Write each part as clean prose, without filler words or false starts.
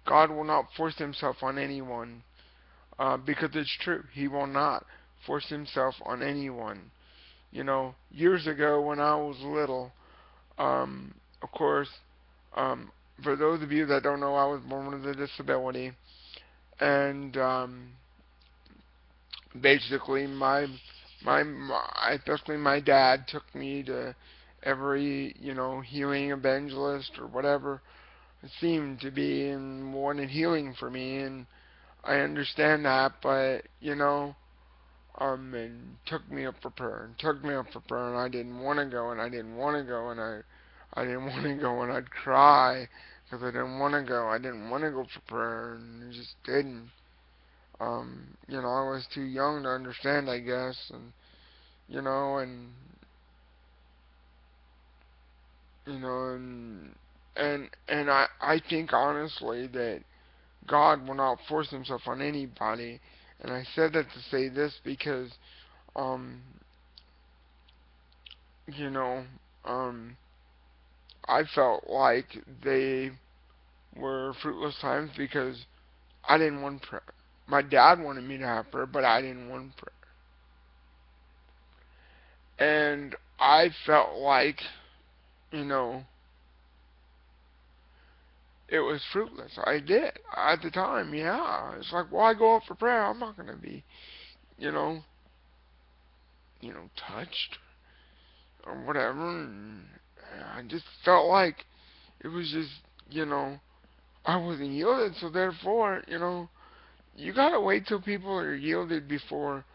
God will not force himself on anyone, because it's true. He will not force himself on anyone. Years ago when I was little, of course, um, for those of you that don't know, I was born with a disability, and basically especially my dad took me to every healing evangelist or whatever seemed to be and wanted healing for me, and I understand that, but and took me up for prayer and took me up for prayer, and I didn't want to go, and I didn't want to go, and I didn't want to go, and I'd cry because I didn't want to go. I didn't want to go for prayer, and I just didn't. I was too young to understand, I guess, and you know, and you know, and I think honestly that God will not force Himself on anybody, and I said that to say this because, um, you know, um, I felt like they were fruitless times because I didn't want prayer. My dad wanted me to have prayer, but I didn't want prayer, and I felt like, you know, it was fruitless. I did at the time. Yeah, it's like, why go up for prayer? I'm not going to be, you know, touched or whatever. And I just felt like it was just, you know, I wasn't yielded. So therefore, you gotta wait till people are yielded before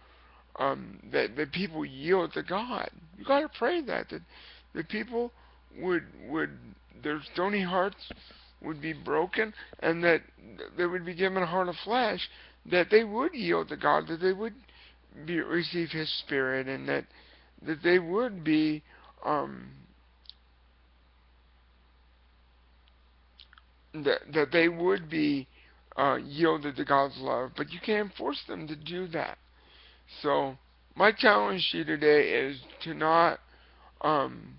that people yield to God. You gotta pray that people would their stony hearts would be broken, and that they would be given a heart of flesh, that they would yield to God, that they would receive His Spirit, and that they would be um, that they would be yielded to God's love. But you can't force them to do that. So my challenge to you today is um,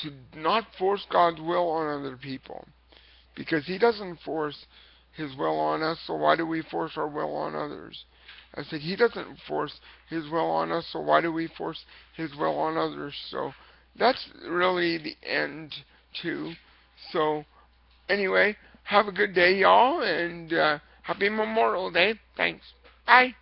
to not force God's will on other people, because He doesn't force His will on us. So why do we force our will on others? I said He doesn't force His will on us. So why do we force His will on others? So that's really the end too. So anyway, have a good day, y'all, and happy Memorial Day. Thanks. Bye.